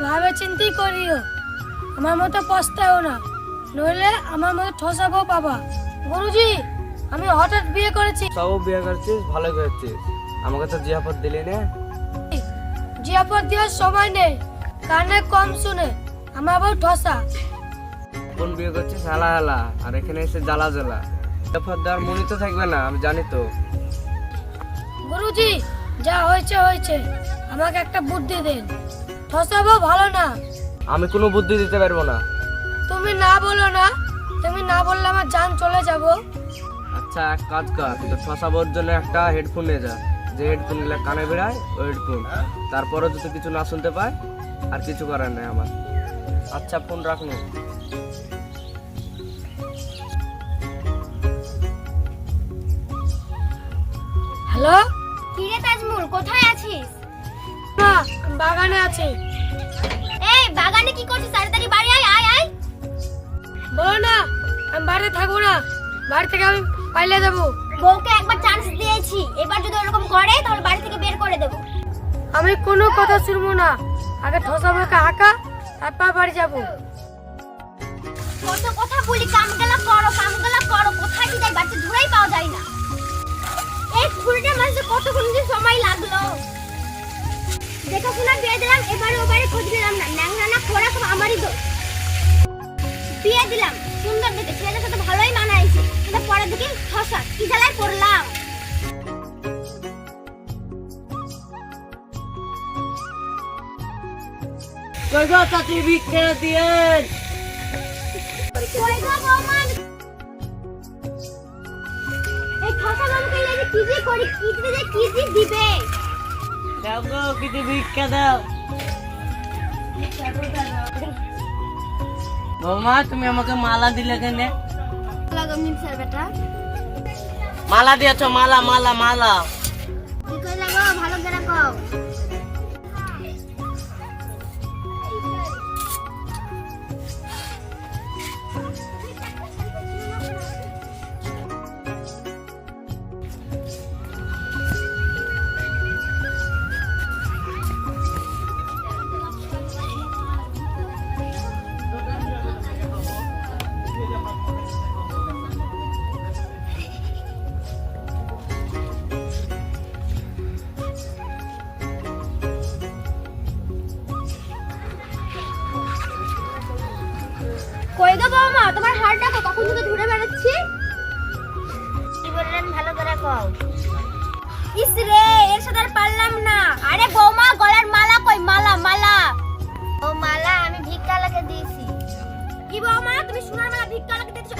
ভাবে চিন্তেই করিও, আমার মতো পস্তাও না, নইলে আমার মতো ঠসাবো পাবা। গুরুজি, আমি হঠাৎ বিয়ে করেছি। সব বিয়ে করছিস, ভালো করেছিস। আমাকে তো জিয়াপত দিলি না। জিয়াপত দেওয়ার সময় নেই, কানে কম শুনে আমার বউ ঠসা। কোন বিয়ে করছিস হেলা হেলা, আর এখানে এসে জ্বালা জ্বালা। জিয়াপত দেওয়ার মনে তো থাকবে না, আমি জানি তো। গুরুজি, যা হয়েছে হয়েছে, আমাকে একটা বুদ্ধি দেন। ঠসাবো ভালো না। আমি কোনো বুদ্ধি দিতে পারবো না। তুমি না বলো না, তুমি না বললে আমার জান চলে যাব। আচ্ছা, এক কাজ কর, তো ঠসাবোর জন্য একটা হেডফোন নিয়ে যা। যে হেডফোন গুলা কানে বেড়ায় ওই হেডফোন। তারপরে যদি কিছু না শুনতে পায়, আর কিছু করার নেই আমার। আচ্ছা, ফোন রাখুন। হ্যালো কি রে তাজমুল, কোথায় আছিস? মা, আমি বাগানে আছি। এই বাগানে কি করছিস? তাড়াতাড়ি বাড়ি আয়, আয় আয়। বলো না, আমি বাড়িতে থাকবো না, বাড়ি থেকে আমি পালিয়ে যাবো। বউকে একবার চান্স দিয়েছি, এবার যদি এরকম করে তাহলে বাড়ি থেকে বের করে দেব। আমি কোনো কথা শুনবো না, আগে ঠসাবোকে হাঁকা, তারপর বাড়ি যাবো। কত কথা বলি, কামগুলা করো, কামগুলা করো, কোথায় কি যাই বাড়িতে ধরেই পাওয়া যায় না। এই ফুলটা মাঝে কতক্ষণ যে সময় লাগলো। দেখাশোনা বিয়ে দিলাম, এবারে ওবারে খোঁজ দিলাম না, ন্যাংরা না খোরা সব আমারই দোষ। বিয়ে দিলাম সুন্দর দেখে, ছেলেদের সাথে ভালোই মানাইছে, কিন্তু পরে দেখি ঠসা, কি জ্বালায় পড়লাম। কই গো চাচি, ভিক্ষা দিয়েন। কই গো বৌমা, এই ঠসা বাবুকে নিয়ে কি যে করি, কি যে দিবে। দাও গো, কিছু ভিক্ষা দাও। বৌমা, তুমি আমাকে মালা দিলে কেন? লাগো মিনসার বেটা, মালা দিয়েছ? মালা মালা মালা কি কই লাগো, ভালো করে কও। কই গো বৌমা, তোমার হাড়টা কখন থেকে ঘুরে বেড়াচ্ছি? কি বললেন, ভালো করে কও। ইস রে, এর সাথে আর পারলাম না। আরে বৌমা, গলার মালা কই? মালা মালা। ও মালা আমি ভিক্ষা লাগে দিয়েছি। কি বৌমা, তুমি সোনার মালা ভিক্ষা লাগে দিয়েছো?